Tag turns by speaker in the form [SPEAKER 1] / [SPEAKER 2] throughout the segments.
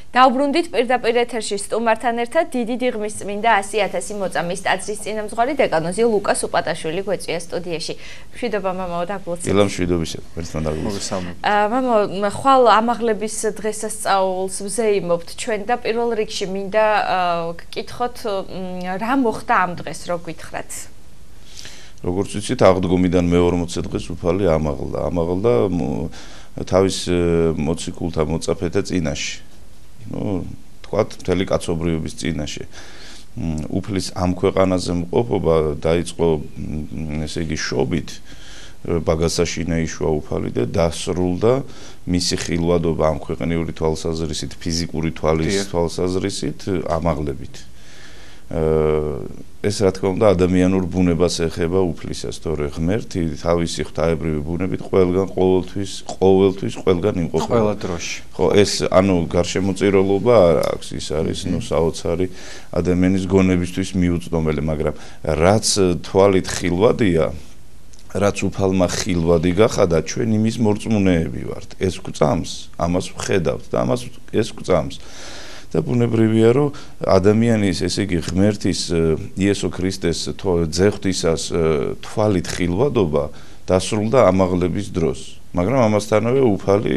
[SPEAKER 1] Დავბრუნდით პირდაპირ ეთერში სტუმართან ერთად დიდი დიღმის წმინდა 100,000 მოწამის ტაძრის წინამძღვარი დეკანოზი ლუკა სუპატაშვილი გვეწვია სტუდიაში. მშვიდობა მამაო დაგლოცეთ.
[SPEAKER 2] ილამ მშვიდობისა, ერთმანეთს დაგლოცეთ.
[SPEAKER 1] მამაო, ხვალ ამაღლების დღესასწაულს ვზეიმობთ ჩვენ და პირველ რიგში მინდა გკითხოთ რა მოხდა ამ დღეს, რო გითხრათ.
[SPEAKER 2] როგორც ვიცით, აღდგომიდან მე-40 დღეს უფალი ამაღლდა თავის მოციქულთა მოწაფეთა წინაშე. თქვათ მთელი კაცობრიობის წინაშე. უფლის ამ ქვეყანაზე მყოფობა დაიწყო, ესე იგი, შობით ბაგასაშინე იშვა უფალი და დასრულდა მისი ხილვადობა ამ ქვეყნიური თვალსაზრისით, ფიზიკური თვალსაზრისით ამაღლებით. ეს რა თქმა უნდა ადამიანურ ბუნებას ეხება უფლისას, თორე ღმერთი თავისი ღვთაებრივი ბუნებით ყოველთვის ყველგან იმყოფება.
[SPEAKER 3] ყველა დროში.
[SPEAKER 2] ხო, ეს ანუ გარშემოწირულობა არ აქვს, ის არის საოცარი ადამიანის გონებისთვის მიუწვდომელი, მაგრამ რაც თვალით ხილვადია, რაც უფალმა ხილვადი გახადა, ჩვენ იმის მორწმუნეები ვართ. ეს გვწამს, ამას ვხედავთ და ეს გვწამს. და ბუნებრივია, რომ ადამიანის, ესე იგი, ღმერთის იესო ქრისტეს ძეხვთისას თვალით ხილვადობა დასრულდა ამაღლების დროს. მაგრამ ამასთანავე უფალი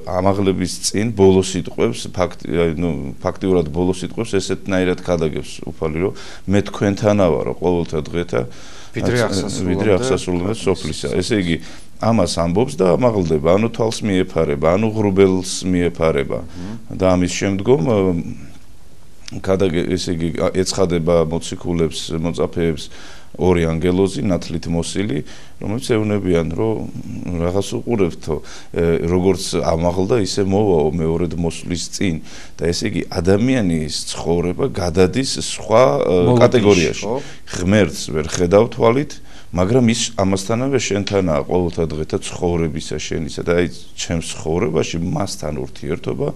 [SPEAKER 2] ამაღლების წინ ბოლო სიტყვებს, ფაქტიურად ბოლო სიტყვებს ესეთნაირად ქადაგებს უფალი, რომ მე თქვენთანა ვარო ყოველთა დღეთა ვიდრე აღსასრულამდე სოფლისა. ესე იგი, ამას ამბობს და ამაღლდება, ანუ თვალს მიეფარება, ანუ ღრუბელს მიეფარება. და ამის შემდგომ ესე იგი, ეცხადება მოციქულებს, მოწაფეებს ორი ანგელოზი, ნათლით მოსილი, რომელიც ეუბნებიან, რომ რაღაც უყურებთო, როგორც ამაღლდა, ისე მოვაო მეორედ მოსვლის წინ. და ესე იგი, ადამიანის ცხოვრება გადადის სხვა კატეგორიაში. ღმერთს ვერ ხედავ თვალით, მაგრამ ის ამასთანავე შენთანაა ყოველთა დღეთა ცხოვრებისა შენისა და აი ჩემს ცხოვრებაში მასთან ურთიერთობა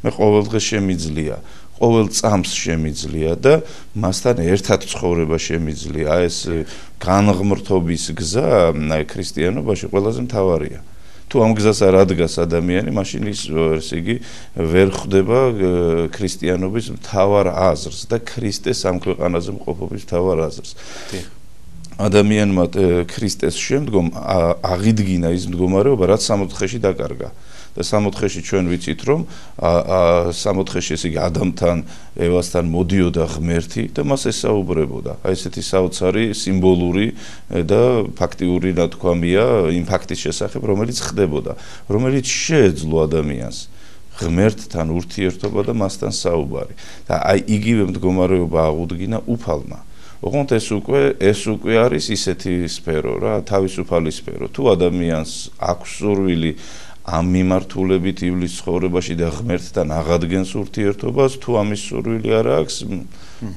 [SPEAKER 2] მე ყოველდღე შემიძლია, ყოველ წამს შემიძლია და მასთან ერთად ცხოვრება შემიძლია. ეს განღმრთობის გზა ქრისტიანობაში ყველაზე მთავარია. თუ ამ გზას არ ადგას ადამიანი, მაშინ ის ესე იგი ვერ ხვდება ქრისტიანობის მთავარ აზრს და ქრისტეს ამ ქვეყანაზე მყოფობის მთავარ აზრს. ადამიანმა ქრისტეს შემდგომ აღიდგინა ის მდგომარეობა, რაც სამოთხეში დაკარგა. და სამოთხეში ჩვენ ვიცით, რომ სამოთხეში ესე იგი ადამთან, ევასთან მოდიოდა ღმერთი და მას ესაუბრებოდა. აი ესეთი საოცარი სიმბოლური და ფაქტიური ნათქვამია იმ ფაქტის შესახებ, რომელიც ხდებოდა, რომელიც შეეძლო ადამიანს ღმერთთან ურთიერთობა და მასთან საუბარი. და აი იგივე მდგომარეობა აღუდგინა უფალმა. ოღონდ ეს უკვე არის ისეთი სფერო რა, თავისუფალი სფერო. თუ ადამიანს აქვს სურვილი ამ მიმართულებით ივლის ცხოვრებაში და ღმერთთან აღადგენს ურთიერთობას, თუ ამის სურვილი არ აქვს,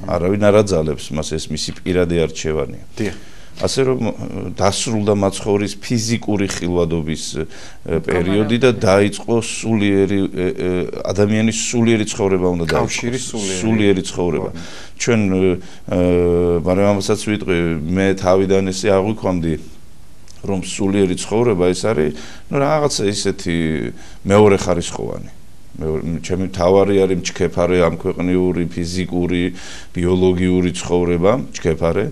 [SPEAKER 2] არავინ არ აძალებს მას, ეს მისი პირადი არჩევანია. ასე რომ დასრულდა მაცხოვრის ფიზიკური ხილვადობის პერიოდი და დაიწყო ადამიანის სულიერი ცხოვრება უნდა
[SPEAKER 3] კავშირი
[SPEAKER 2] სულიერი ცხოვრება. ჩვენ მაგრამ ამასაც ვიტყვი, მე თავიდან ესე აღვიქვამდი, რომ სულიერი ცხოვრება ეს არის, რაღაცა ისეთი მეორე ხარისხოვანი. ჩემი თავარი არის მჩქეფარე ამ ქვეყნიური, ფიზიკური, ბიოლოგიური ცხოვრება, მჩქეფარე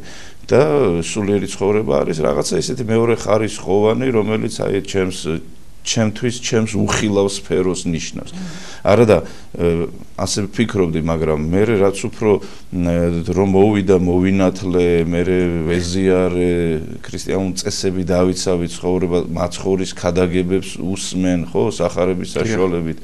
[SPEAKER 2] და სულიერი ცხოვრება არის რაღაცა ისეთი მეორე ხარისხოვანი, რომელიც აი ჩემს უხილავ სფეროს ნიშნავს. არა და ასე ვფიქრობდი, მაგრამ მე რაც უფრო რომ მოვიდა, მოვინათლე, მე ვეზიარე, ქრისტიანული წესები დავიცავი, ცხოვრება მაცხოვრის ქადაგებებს უსმენ, ხო, სახარების საშუალებით.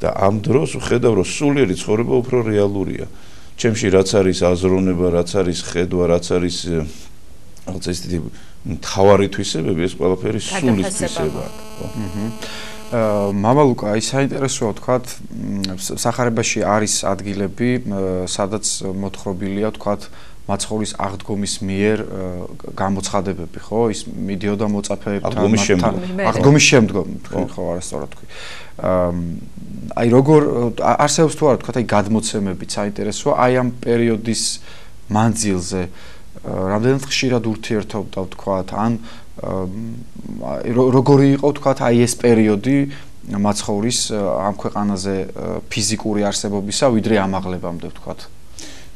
[SPEAKER 2] და ამ დროს ვხედავ, რომ სულიერი ცხოვრება უფრო რეალურია. ჩემში რაც არის აზროვნება, რაც არის ხედვა, რაც არის რაღაცა ისეთი მთავარი თვისებები, ეს ყველაფერი სულის თვისებაა.
[SPEAKER 3] მამა ლუკა, აი საინტერესოა ვთქვათ, სახარებაში არის ადგილები, სადაც მოთხრობილია ვთქვათ მაცხოვრის აღდგომის მიერ გამოცხადებები, ხო? ის მიდიოდა მოწაფეებთან აღდგომის შემდგომ, თქვენ ხო არასწორად თქვი. აი როგორ არსებობს თუ არა ვთქვათ, აი გადმოცემებით საინტერესოა, აი ამ პერიოდის მანძილზე რამდენად ხშირად ურთიერთობდა ვთქვათ, ან როგორი იყო ვთქვათ, აი ეს პერიოდი მაცხოვრის ამ ქვეყანაზე ფიზიკური არსებობისა, ვიდრე ამაღლებამდე ვთქვათ.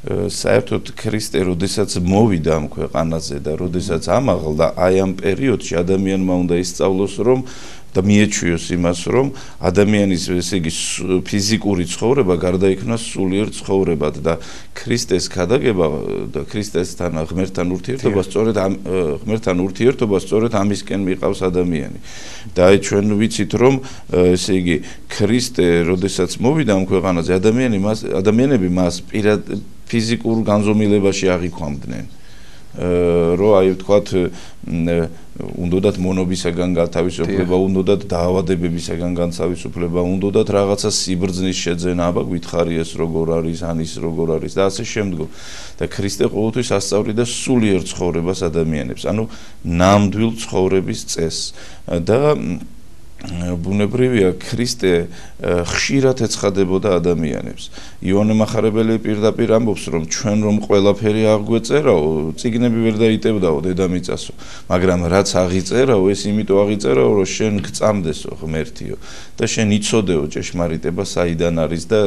[SPEAKER 2] საერთოდ ქრისტე როდესაც მოვიდა ამ ქვეყანაზე და როდესაც ამაღლდა, აი ამ პერიოდში ადამიანმა უნდა ისწავლოს, რომ და მიეჩვიოს იმას, რომ ადამიანის ესე იგი ფიზიკური ცხოვრება გარდაიქმნა სულიერ ცხოვრებად და ქრისტეს ქადაგება და ქრისტესთან ღმერთთან ურთიერთობა სწორედ ამისკენ მიყავს ადამიანი. და აი ჩვენ ვიცით, რომ ესე იგი ქრისტე როდესაც მოვიდა ამ ქვეყანაზე, ადამიანები მას ფიზიკურ განზომილებაში აღიქვამდნენ. რო აი ვთქვათ უნდათ მონობისაგან გათავისუფლება, უნდათ დაავადებებისაგან განთავისუფლება, უნდათ რაღაცა სიბრძნის შეძენა, აბა გითხარი ეს როგორ არის, ანის როგორ არის და ასე შემდგომ. და ქრისტე ყოველთვის ასწავლიდა სულიერ ცხოვრებას ადამიანებს, ანუ ნამდვილ ცხოვრების წესს და ბუნებრივია ქრისტე ხშირად ეცხადებოდა ადამიანებს. იოანე მახარებელი პირდაპირ ამბობს, რომ ჩვენ რომ ყველაფერი აღგვეწერაო, წიგნები ვერ დაიტევდაო დედამიწასო, მაგრამ რაც აღიწერაო, ეს იმიტომ აღიწერაო, რომ შენ გწამდესო ღმერთიო და შენ იცოდეო ჭეშმარიტება საიდან არის და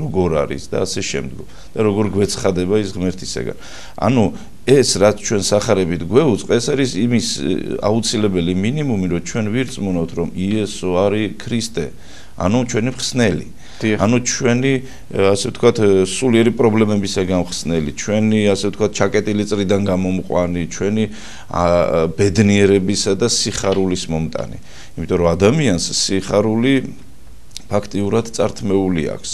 [SPEAKER 2] როგორ არის და ასე შემდგომ. და როგორ გვეცხადება ის ღმერთისაგან. ანუ ეს რაც ჩვენ სახარებით გვეუწყ, ეს არის იმის აუცილებელი მინიმუმი, რომ ჩვენ ვირწმუნოთ, რომ იესო არის ქრისტე, ანუ ჩვენი მხსნელი. ანუ ჩვენი ასე ვთქვათ სულიერი პრობლემებისაგან მხსნელი, ჩვენი ასე ვთქვათ ჩაკეტილი წრიდან გამომყვანი, ჩვენი ბედნიერებისა და სიხარულის მომტანი. იმიტომ რომ ადამიანს სიხარული ფაქტიურად წართმეული აქვს.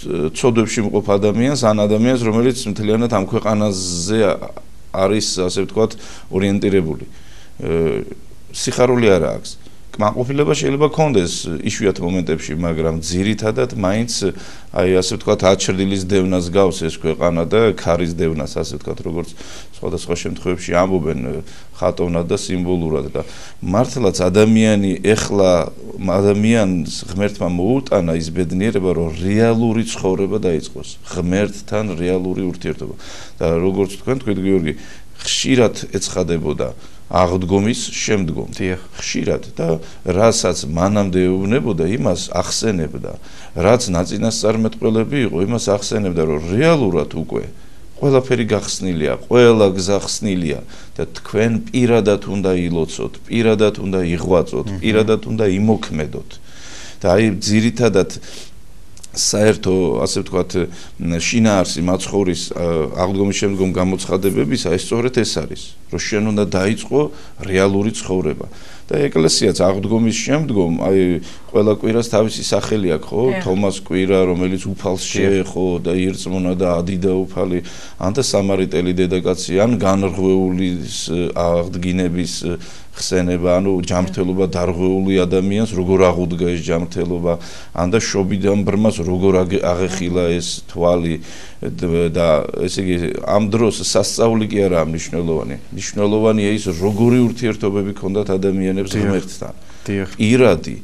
[SPEAKER 2] ცოდვებში მყოფ ადამიანს, ან ადამიანს, რომელიც მთლიანად ამ ქვეყანაზე არის, ასე ვთქვათ, ორიენტირებული. სიხარული არა აქვს. კმაყოფილება შეიძლება კონდეს იშვიათ მომენტებში, მაგრამ ძირითადად მაინც აი ასე ვთქვათ აჩრდილის დევნას გავს ეს ქვეყანა და ქარის დევნას, ასე ვთქვათ, როგორც სხვადასხვა შემთხვევებში ამბობენ ხატოვნად და სიმბოლურად და მართლაც ადამიანს ღმერთმა მოუტანა ის ბედნიერება, რომ რეალური ცხოვრება დაიწყოს, ღმერთთან რეალური ურთიერთობა. და როგორც თქვენ თქვით გიორგი, ხშირად ეცხადებოდა აღდგომის შემდგომ. ხშირად და რასაც მანამდე ეუბნებოდა, იმას ახსენებდა. რაც ნაწინასწარმეტყველები იყო, იმას ახსენებდა, რომ რეალურად უკვე ყველაფერი გახსნილია, ყველა გზა ხსნილია და თქვენ პირადად უნდა ილოცოთ, პირადად უნდა იღვაწოთ, პირადად უნდა იმოქმედოთ. და აი ძირითადად საერთო ასე ვთქვათ შინაარსი მაცხოვრის აღდგომის შემდგომ გამოცხადებებისა ეს სწორედ ეს არის, რომ შენ უნდა დაიწყო რეალური ცხოვრება. და ეკლესიაც აღდგომის შემდგომ აი ყველა კვირას თავისი სახელი აქვს, ხო? თომას კვირა, რომელიც უფალს შეეხო და ირწმუნა და ადიდა უფალი, ან და სამარიტელი დედაკაცი, ან განრღვეულის აღდგინების ხსენება, ანუ ჯანმრთელობა დარღვეული ადამიანს როგორ აღუდგა ეს ჯანმრთელობა, ან და შობიდან ბრმას როგორ აღეხილა ეს თვალი და ესე იგი ამ დროს სასწაული კი არაა მნიშვნელოვანი. მნიშვნელოვანია ის როგორი ურთიერთობები ჰქონდათ ადამიანებს ღმერთთან. პირადი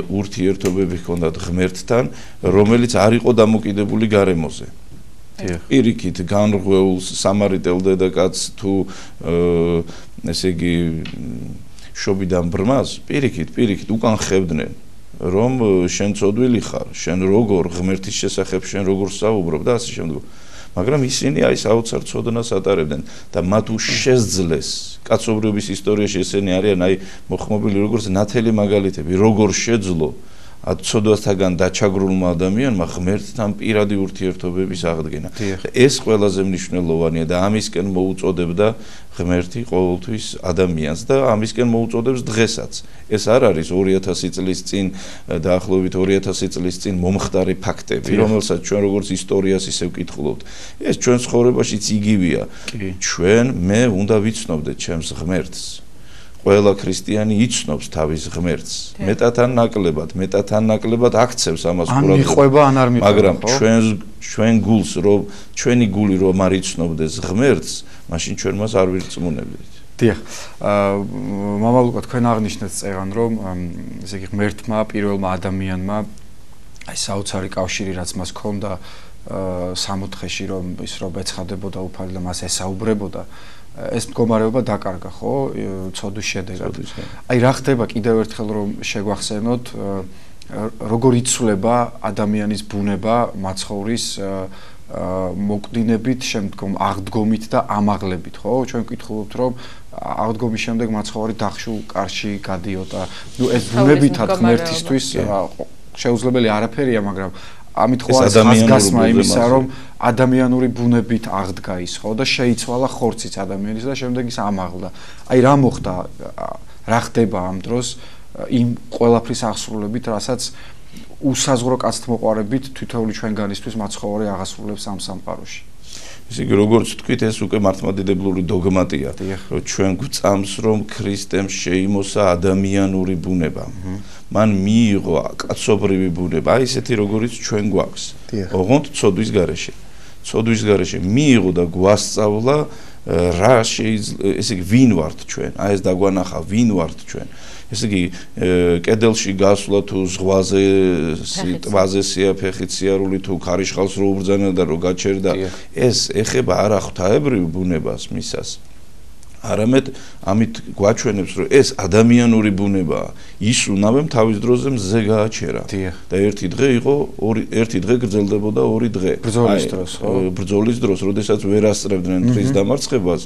[SPEAKER 2] ურთიერთობები ჰქონდათ ღმერთთან, რომელიც არ იყო დამოკიდებული გარემოზე. პირიქით განრღვეულს სამარიტელ დედაკაცს თუ ესე იგი შობიდან ბრმას პირიქით უკან ხევდნენ, რომ შენ წოდვილი ხარ, შენ როგორ ღმერთის შესახებ შენ როგორ საუბრობ და ასე შემდგომ. მაგრამ ისინი აი საოცარ ცოდნას ატარებდნენ და მათ უშეძლეს კაცობრიობის ისტორიაში ესენი არიან აი მოხმობილი როგორც ნათელი მაგალითები, როგორ შეძლო ცოდვასთან დაჩაგრულმა ადამიანმა ღმერთთან პირადი ურთიერთობების აღდგენა. ეს ყველაზე მნიშვნელოვანია და ამისკენ მოუწოდებდა ღმერთი ყოველთვის ადამიანს და ამისკენ მოუწოდებს დღესაც. ეს არ არის 2000 წლის წინ დაახლოებით 2000 წლის წინ მომხდარი ფაქტები, რომელსაც ჩვენ როგორც ისტორიას ისე ვკითხულობთ. ეს ჩვენ ცხოვრებაშიც იგივეა. ჩვენ მე უნდა ვიცნობდეთ ჩემს ღმერთს. ყველა ქრისტიანი იცნობს თავის ღმერთს. მეტად ნაკლებად აქცევს ამას ყურადღებას. მაგრამ ჩვენ გულს რომ ჩვენი გული რომ არ იცნობდეს ღმერთს, მაშინ ჩვენ მას არ ვირწმუნებდით.
[SPEAKER 3] დიახ. მამა ლუკა თქვენ აღნიშნეთ წეგან რომ ესე იგი ღმერთმა პირველმა ადამიანმა აი საოცარი კავშირი რაც მას ჰქონდა სამოთხეში რომ ის რომ ეცხადებოდა უფალი და მას ესაუბრებოდა ეს მდგომარეობა დაკარგა, ხო, ცოდვის შედეგად. აი რა ხდება კიდევ ერთხელ რომ შეგვახსენოთ, როგორ იცვლება ადამიანის ბუნება მაცხოვრის მოკვდინებით, შემდგომ აღდგომით და ამაღლებით, ხო? ჩვენ ვკითხულობთ, რომ აღდგომის შემდეგ მაცხოვარი დახშულ კარში გადიოდა. ნუ ეს ბუნებითად ღმერთისთვის შეუძლებელი არაფერია, მაგრამ ამით ხო არის ხაზგასმა იმისა, რომ ადამიანური ბუნებით აღდგა ის, ხო, და შეიცვალა ხორციც ადამიანის და შემდეგ ის ამაღლდა. აი რა მოხდა, რა ხდება ამ დროს იმ ყველაფრის აღსრულებით, რასაც უსაზღვრო კაცთმოყვარებით თითოეული ჩვენგანისთვის მაცხოვარი აღასრულებს ამ სამყაროში.
[SPEAKER 2] ისე იგი როგორც თქვით, ეს უკვე მართლმადიდებლური დოგმატია, რომ ჩვენ გვწამს, რომ ქრისტემ შეიმოსა ადამიანური ბუნება. მან მიიღო კაცობრივი ბუნება, აი ესეთი როგორიც ჩვენ გვაქვს. ოღონდ ცოდვის გარეშე. ცოდვის გარეშე მიიღო და გვასწავლა რა შეიძლება, ესე იგი ვინ ვართ ჩვენ? აი ეს დაგვანახა, ვინ ვართ ჩვენ? ესე იგი კედელში გასვლა თუ ზღვაზე, ტბაზე სიაფეხით სიარული თუ ქარიშხალს რო უბრძანა და რო გაჩერდა, ეს ეხება არა ღვთაებრივ ბუნებას მისას. არამედ ამით გვაჩვენებს, რომ ეს ადამიანური ბუნებაა. ის უნავემ თავის დროზე მზე გააჩერა. და ერთი დღე იყო, ერთი დღე გრძელდებოდა 2 დღე.
[SPEAKER 3] ბრძოლის დროს, ხო?
[SPEAKER 2] ბრძოლის დროს, როდესაც ვერ ასწრებდნენ მტრის დამარცხებას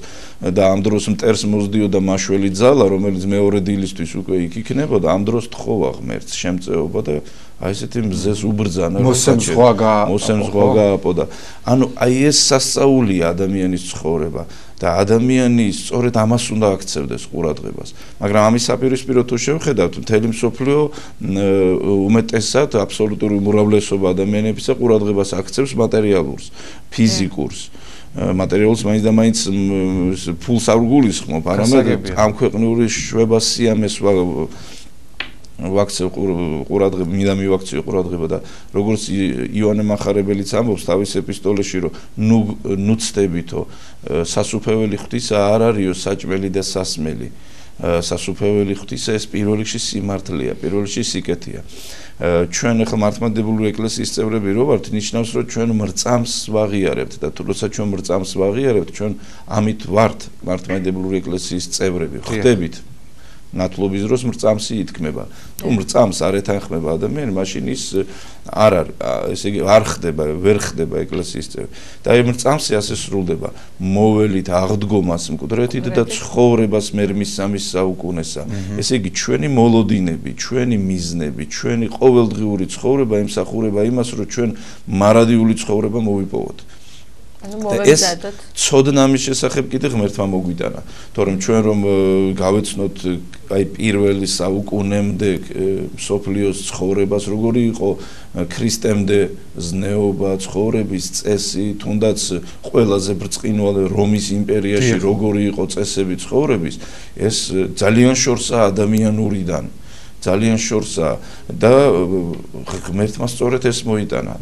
[SPEAKER 2] და ამ დროს მტერს მოსდიოდა მაშველი ძალა, რომელიც მეორე დილისთვის უკვე იქ იქნებოდა, ამ დროს თხოვა ღმერთს შემწეობა და აი ესეთი მზეს უბრძანა,
[SPEAKER 3] მოსემ ზღვა
[SPEAKER 2] გააპოდა. ანუ აი ეს სასწაულია ადამიანის ცხოვრება. და ადამიანი სწორედ ამას უნდა აქცევდეს ყურადღებას. მაგრამ ამის საპირისპირო თუ შევხედავთ, მთელი მსოფლიო უმეტესად აბსოლუტური უმრავლესობა ადამიანებისა ყურადღებას აქცევს მატერიალურს, ფიზიკურს. მატერიალურს მაინც და მაინც ფულს არ გულისხმობ, არამედ ამ ქვეყნიური შვებას სიამეს ვაქცევ ყურადღება, მინდა მივაქციო ყურადღება და როგორც იონე მახარებელიც ამბობს თავის ეპისტოლეში, რომ ნუ ცდებითო, სასუფეველი ღვთისა არ არისო საჭმელი და სასმელი. სასუფეველი ღვთისა ეს პირველ რიგში სიმართლეა, პირველ რიგში სიკეთეა. ჩვენ ახლა მართლმადიდებლური ეკლესიის წევრები რო ვართ, ნიშნავს, რომ ჩვენ მრწამს ვაღიარებთ და თუ როცა ჩვენ მრწამს ვაღიარებთ, ჩვენ ამით ვართ მართლმადიდებლური ეკლესიის წევრები, ხვდებით. ნათლობის დროს მრწამსი ითქმება. თუ მრწამს არ ეთანხმება ადამიანი, მაშინ ის ესე იგი არ ხდება, ვერ ხდება ეკლესიის წევრი. და აი მრწამსი ასე სრულდება მოველით აღდგომას მკვდრეთით და ცხოვრებას მერმის სამის საუკუნესა. ესე იგი ჩვენი მოლოდინები, ჩვენი მიზნები, ჩვენი ყოველდღიური ცხოვრება ემსახურება იმას, რომ ჩვენ მარადიული ცხოვრება მოვიპოვოთ. ეს ცოდნა ამის შესახებ კიდე ღმერთმა მოგვიტანა, თორემ ჩვენ რომ გავეცნოთ აი პირველი საუკუნემდე მსოფლიოს ცხოვრებას, როგორი იყო ქრისტემდე ზნეობა, ცხოვრების წესი, თუნდაც ყველაზე ბრწყინვალე რომის იმპერიაში როგორი იყო წესები ცხოვრების, ეს ძალიან შორსაა ადამიანურიდან. ძალიან შორსაა და ღმერთმა სწორედ ეს მოიტანა.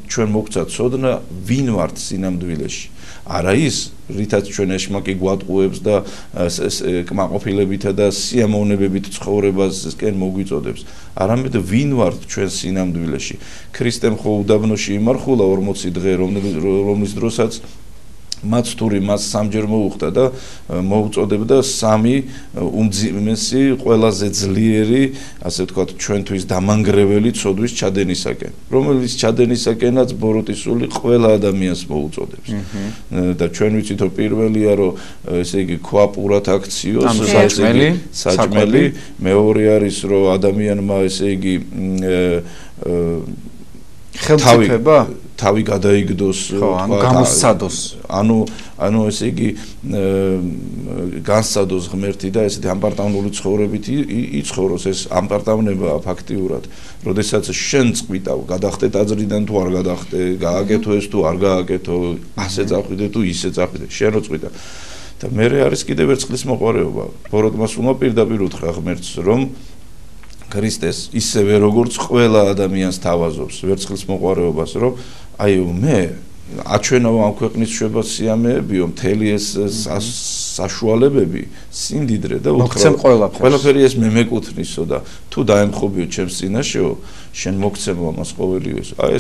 [SPEAKER 2] ჩვენ მოგვცა ცოდნა ვინ ვართ სინამდვილეში. არა ის, რითაც ჩვენ ეშმაკი გვატყუებს და კმაყოფილებითა და სიამოვნებებით ცხოვრებასკენ მოგვიწოდებს. არამედ ვინ ვართ ჩვენ სინამდვილეში. ქრისტემ ხო უდაბნოში იმარხულა 40 დღე, რომლის დროსაც მაცთური მას სამჯერ მოუხდა და მოუწოდებდა 3 უმძიმესი, ყველაზე ძლიერი, ასე ვთქვათ, ჩვენთვის დამანგრეველი ცოდვის ჩადენისაკენ, რომელიც ჩადენისაკენაც ბოროტისული ყველა ადამიანს მოუწოდებს. და ჩვენ ვიცით, რომ პირველია, რომ ესე იგი ქვაპურად აქციოს საჭმელი, მეორე არის, რომ ადამიანმა ესე იგი
[SPEAKER 3] ხელმწიფება
[SPEAKER 2] თავი გადაიგდოს,
[SPEAKER 3] გამოსცადოს.
[SPEAKER 2] ანუ ესე იგი განსცადოს ღმერთი და ესეთი ამპარტავნული ცხოვრებით იცხოვროს. ეს ამპარტავნება ფაქტიურად, როდესაც შენ წყვიტავ, გადახტე ტაძრიდან თუ არ გადახტე, გააკეთო ეს თუ არ გააკეთო, ასე წახვიდე თუ ისე წახვიდე, შენ რო წყვიტავ. და მე არის კიდევ ერთხლის მოყარეობა. ბოროტმას უნდა პირდაპირ უთხრა ღმერთს, რომ ქრისტეს ისევე როგორც ყველა ადამიანს თავაზობს ვერცხლის მოყარეობას, რომ აი მე აჩვენავ ამ ქვეყნის შვებას სიამეებიო, მთელი ეს საშუალებები, სიმდიდრე და უთხრა ყველაფერი ეს მე მეკუთვნისო და თუ დაემხობიო ჩემს წინაშეო, შენ მოგცემო ამას ყოველივეს. აი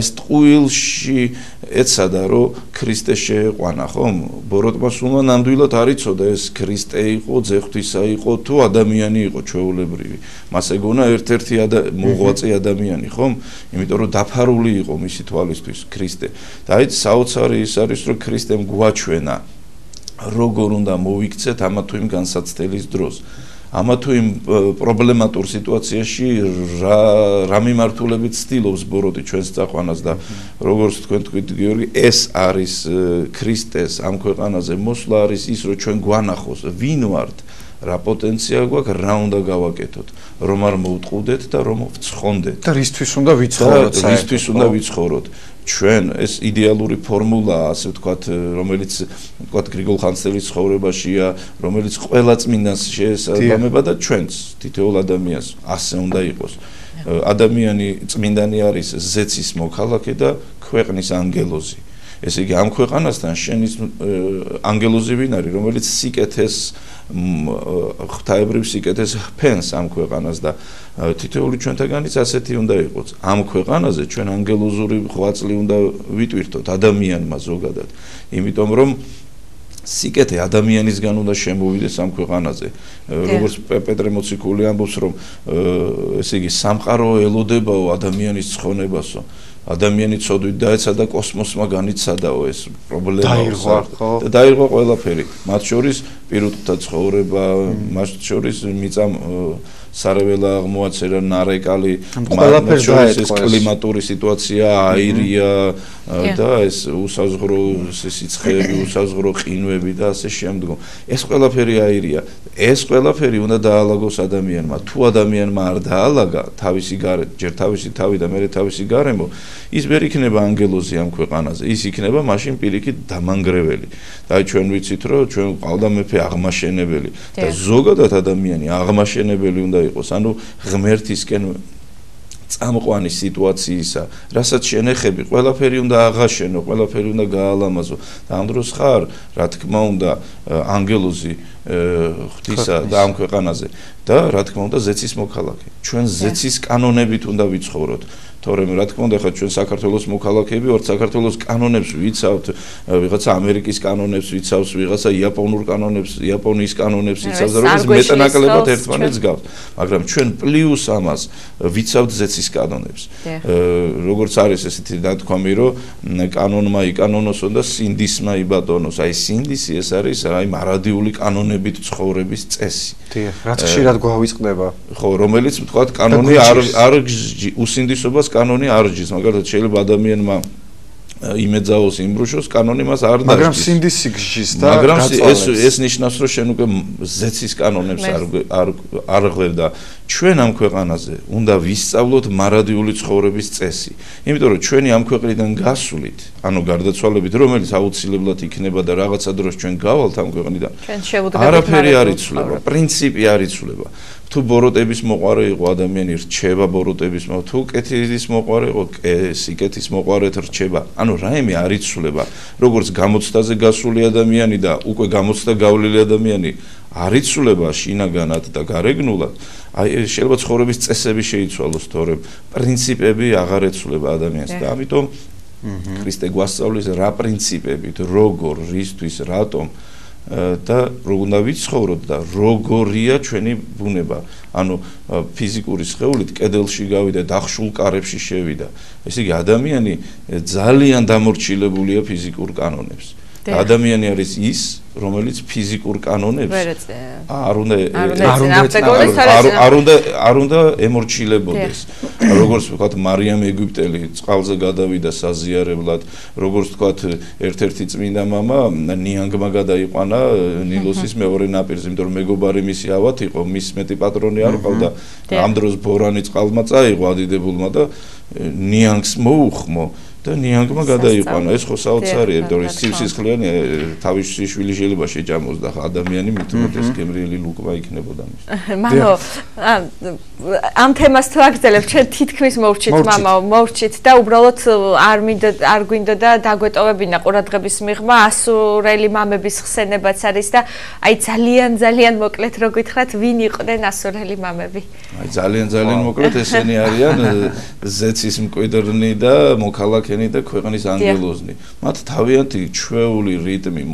[SPEAKER 2] ეს ტყუილში ეცადა რომ ქრისტე შეეყვანა, ხომ? ბოროტმა სულმა ნამდვილად არ იცოდა ეს ქრისტე იყო, ძეხვთისა იყო თუ ადამიანი იყო ჩვეულებრივი. მას ეგონა ერთ-ერთი მოღვაწე ადამიანი, ხომ? იმიტომ რომ დაფარული იყო მისი თვალისთვის ქრისტე. და აი საოცარი ის არის რომ ქრისტემ გვაჩვენა როგორ უნდა მოვიქცეთ ამა თუ იმ განსაცდელის დროს. ამა თუ იმ პრობლემატურ სიტუაციაში რა მიმართულებით ცდილობს ბოროტი ჩვენს წაყვანას და როგორც თქვენ თქვით გიორგი, ეს არის ქრისტეს ამ ქვეყანაზე მოსვლა არის ის რომ ჩვენ გვანახოს ვინ ვართ, რა პოტენცია გვაქვს, რა უნდა გავაკეთოთ, რომ არ მოვტყუდეთ და რომ ვცხონდეთ.
[SPEAKER 3] და რისთვის უნდა ვიცხოვროთ?
[SPEAKER 2] რისთვის უნდა ვიცხოვროთ? ჩვენ ეს იდეალური ფორმულაა, ასე ვთქვათ, რომელიც ვთქვათ გრიგოლ ხანძთელის ცხოვრებაშია, რომელიც ყველა წმინდანს შეესაბამება და ჩვენც თითოეულ ადამიანს ასე უნდა იყოს. ადამიანი წმინდანი არის ზეცის მოქალაქე და ქვეყნის ანგელოზი. ესე იგი ამ ქვეყანასთან შენის ანგელოზი ვინ არის, რომელიც სიკეთეს ღვთაებრივ სიკეთეს ფენს ამ ქვეყანას და თითოეული ჩვენთაგანიც ასეთი უნდა იყოს. ამ ქვეყანაზე ჩვენ ანგელოზური ღვაწლი უნდა ვიტვირთოთ ადამიანმა ზოგადად. იმიტომ რომ სიკეთე ადამიანისგან უნდა შემოვიდეს ამ ქვეყანაზე. როგორც პეტრე მოციქული ამბობს, რომ ესე იგი სამყარო ელოდებაო ადამიანის ცხონებასო. ადამიანი ცოდვით დაეცადა კოსმოსმა განიცადაო ეს პრობლემა და დაირღვა ყველაფერი. მათ შორის პირუტყთა ცხოვრება, მათ შორის მიწამ სარეველა აღმოაწერა ნარეკალი, მათ შორის ეს კლიმატური სიტუაცია, აირია და ეს უსაზღვრო სიცხეები, უსაზღვრო ყინვები და ასე შემდგომ. ეს ყველაფერი აირია. ეს ყველაფერი უნდა დაალაგოს ადამიანმა. თუ ადამიანმა არ დაალაგა თავისი გარეთ, ჯერ თავისი თავი და მერე თავისი გარემო, ის ვერ იქნება ანგელოზი ამ ქვეყანაზე. ის იქნება მაშინ პირიქით დამანგრეველი. და ჩვენ ვიცით, რომ ჩვენ ყავდა მეფე აღმაშენებელი და ზოგადად ადამიანი აღმაშენებელი უნდა იყოს, ანუ ღმერთისკენ წამყვანი სიტუაციისა, რასაც შენეხები, ყველაფერი უნდა აღაშენო, ყველაფერი უნდა გაალამაზო. და ამ დროს ხარ, რა თქმა უნდა, ანგელოზი ღვთისა და ამ ქვეყანაზე და რა თქმა უნდა ზეცის მოქალაქე. ჩვენ ზეცის კანონებით უნდა ვიცხოვროთ. თორემ რა თქმა უნდა, ხა ჩვენ საქართველოს მოქალაქეები ვართ, საქართველოს კანონებს ვიცავთ, ვიღაცა ამერიკის კანონებს ვიცავს, ვიღაცა იაპონურ კანონებს, იაპონიის კანონებს ვიცავს და როგორც მეტანაკლებად ერთმანეთს გავს. მაგრამ ჩვენ პლუს ამას ვიცავთ ზეცის კანონებს. როგორც არის ესეთი ნათქვამი, რომ კანონმა იკანონოსო და სინდისმა იბატონოს. აი სინდისი ეს არის აი მარადიული კანონებით ცხოვრების წესი.
[SPEAKER 3] რაც ხშირად გვავიწყდება.
[SPEAKER 2] ხო, რომელიც ვთქვათ კანონი არ უსინდისობას კანონი არ ჯის, მაგალითად შეიძლება ადამიანმა იმეძაოს იმბრუშოს, კანონი მას არ დაჯდის.
[SPEAKER 3] მაგრამ სინდისი გჯის და
[SPEAKER 2] მაგრამ ეს ნიშნავს, რომ შენ უკვე ზეცის კანონებს არ ღვევ და ჩვენ ამ ქვეყანაზე უნდა ვისწავლოთ მარადიული ცხოვრების წესი. იმიტომ რომ ჩვენი ამ ქვეყნიდან გასვლით, ანუ გარდაცვალებით, რომელიც აუცილებლად იქნება და რაღაცა დროს ჩვენ გავალთ ამ ქვეყნიდან, არაფერი არ იცვლება, პრინციპი არ იცვლება. თუ ბოროტების მოყარე იყო ადამიანი რჩება ბოროტების მოყარე, თუ კეთილის მოყარე იყო სიკეთის მოყარეთ რჩება. ანუ რაიმე არ იცვლება. როგორც გამოცდაზე გასული ადამიანი და უკვე გამოცდა გავლილი ადამიანი არ იცვლება შინაგანად და გარეგნულად. აი შეიძლება ცხოვრების წესები შეიცვალოს, თორემ პრინციპები აღარ ეცვლება ადამიანს და ამიტომ ქრისტე გვასწავლის რა პრინციპებით, როგორ, რისთვის, რატომ და როგორ უნდა ვიცხოვროთ და როგორია ჩვენი ბუნება. ანუ ფიზიკური სხეულით კედელში გავიდა, დახშულ კარებში შევიდა. ესე იგი ადამიანი ძალიან დამორჩილებულია ფიზიკურ კანონებს. ადამიანი არის ის, რომელიც ფიზიკურ კანონებს არ უნდა ემორჩილებოდეს. როგორც ვთქვათ, მარიამ ეგვიპტელი წყალზე გადავიდა საზიარებლად, როგორც ვთქვათ, ერთ-ერთი წმინდა მამა ნიანგმა გადაიყვანა ნილოსის მეორე ნაპირზე, იმიტომ რომ მეგობარი მისი ავად იყო, მის მეტი პატრონი არ ყავდა. ამ დროს ბორანი წყალმა წაიღო ადიდებულმა და ნიანგს მოუხმო და ნიანგმა გადაიყვანა. ეს ხო საოცარია, იმიტომ რომ სიცოცხლიანი თავის შვილი შეიძლება შეჭამოს და ადამიანი მithumetes გემრიელი ლუკმა იქნებოდა მის.
[SPEAKER 1] მანო ამ თემას თუ აგრძელებთ, ჩვენ თითქმის მოვრჩით მამაო, მოვრჩით და უბრალოდ არ გვინდა და დაგვეტოვებინა ყურადღების მიღმა ასურელი მამების ხსენებაც არის და აი ძალიან მოკლედ რო გითხრათ, ვინ იყვნენ ასურელი მამები?
[SPEAKER 2] აი ძალიან მოკლედ ესენი არიან ზეცის მკვიდრნი და მოქალაქენი და ქვეყნის ანგელოზნი. მათ თავიანთი ჩვეული რიტმი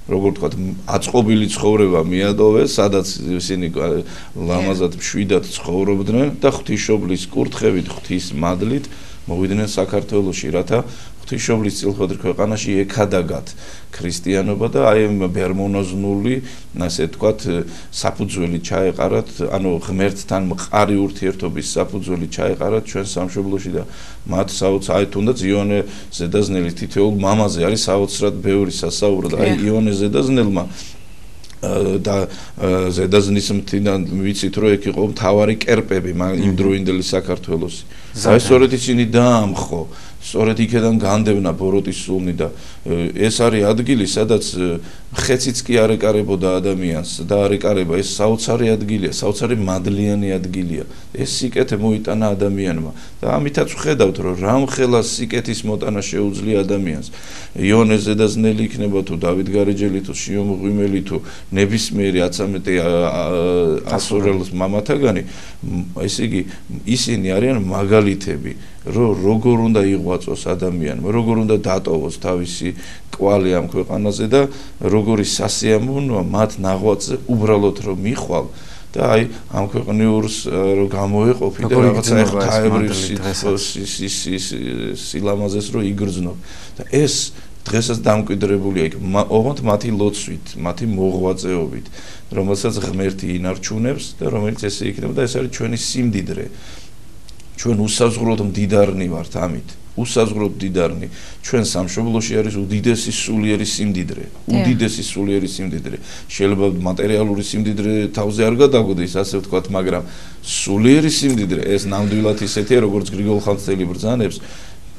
[SPEAKER 2] როგორ ვთქვათ, აწყობილი ცხოვრება მიატოვეს, სადაც ისინი ლამაზად მშვიდად ცხოვრობდნენ და ღვთისმშობლის კურთხევით, ღვთის მადლით მოვიდნენ საქართველოში, რათა ღვთისმშობლის წილხვედრ ქვეყანაში ექადაგათ ქრისტიანობა და აი ამ ბერმონოზნული, ასე ვთქვათ, საფუძველი ჩაეყარათ, ანუ ღმერთთან მყარი ურთიერთობის საფუძველი ჩაეყარათ ჩვენ სამშობლოში და მათ აი თუნდაც იონე ზედაზნელის თითოეულ მამაზე არის საოცრად ბევრი სასაუბრო და აი იონე ზედაზნელმა და ზედაზნის მთიდან ვიცით რომ ეგ იყო მთავარი კერპები იმდროინდელი საქართველოსი. აი სწორედ ისინი დაამხო, სწორედ იქიდან განდევნა ბოროტის სულნი და ეს არის ადგილი, სადაც ხეციც კი არ ეკარებოდა ადამიანს და არ ეკარება, ეს საოცარი ადგილია, საოცარი მადლიანი ადგილია. ეს სიკეთე მოიტანა ადამიანმა და ამითაც ვხედავთ რომ რამხელა სიკეთის მოტანა შეუძლია ადამიანს. იონე ზედაზნელი იქნება თუ დავით გარეჯელი თუ შიო მღვიმელი თუ ნებისმიერი 13 ასურელის მამათაგანი, ესე იგი ისინი არიან მაგალითები, რომ როგორ უნდა იღვაწოს ადამიანმა, როგორ უნდა დატოვოს თავისი კვალი ამ ქვეყანაზე და როგორი სასიამოვნოა მათ ნაღვაწზე უბრალოდ რომ მიხვალ და აი ამ ქვეყნიურს რომ გამოეყოფი და რაღაცა ღვთაებრივ სილამაზეს რომ იგრძნო და ეს დღესაც დამკვიდრებულია იქ ოღონდ მათი ლოცვით, მათი მოღვაწეობით, რომელსაც ღმერთი ინარჩუნებს და რომელიც ესე იქნება და ეს არის ჩვენი სიმდიდრე. ჩვენ უსაზღვროდ მდიდარნი ვართ ამით. უსაზღვროდ მდიდარნი. ჩვენ სამშობლოში არის უდიდესი სულიერი სიმდიდრე. უდიდესი სულიერი სიმდიდრე. შეიძლება მატერიალური სიმდიდრე თავზე არ გადაგვდეს, ასე ვთქვათ, მაგრამ სულიერი სიმდიდრე ეს ნამდვილად ისეთია, როგორც გრიგოლ ხანძთელი ბრძანებს.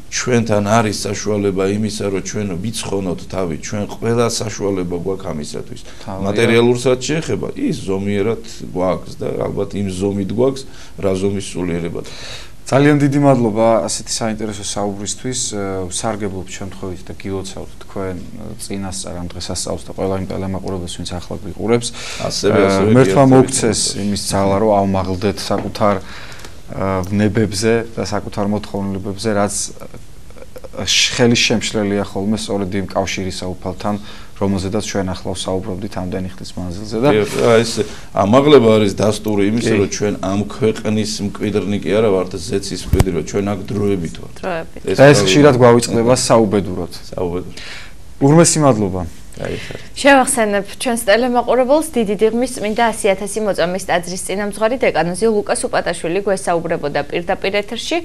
[SPEAKER 2] ჩვენთან არის საშუალება იმისა, რომ ჩვენ ვიცხონოთ თავი, ჩვენ ყველა საშუალება გვაქვს ამისათვის. მატერიალურსაც შეეხება, ის ზომიერად გვაქვს და ალბათ იმ ზომით გვაქვს, რა ზომის სულიერება.
[SPEAKER 3] ძალიან დიდი მადლობა ასეთი საინტერესო საუბრისთვის. ვსარგებლობთ შემთხვევით და გილოცავთ თქვენ წინასწარ ამ დღესასწაულს და ყველა იმ ტელემაყურებელს, ვინც ახლა გვიყურებს. ასევე მერთმა მოგცეს იმის ძალა, რომ ავმაღლდეთ საკუთარ ვნებებზე და საკუთარ მოთხოვნილებებზე, რაც ხელის შემშლელია ხოლმე სწორედ იმ კავშირის საუფალთან, რომელზედაც ჩვენ ახლა ვსაუბრობდით ამდენი ხნის მანძილზე და
[SPEAKER 2] ეს ამაღლება არის დასტური იმისა, რომ ჩვენ ამ ქვეყნის მკვიდრნი კი არა ვართ, ზეცის მკვიდრი, ჩვენ აქ დროებით ვართ.
[SPEAKER 3] ეს ხშირად გვავიწყდება საუბედუროდ. უღრმესი მადლობა.
[SPEAKER 1] შევახსენებ ჩვენს ტელემაყურებელს დიდი დიღმის წმინდა 100.000 მოწამის ტაძრის წინამძღვარი დეკანოზი ლუკას უპატაშვილი გვესაუბრებოდა პირდაპირ ეთერში.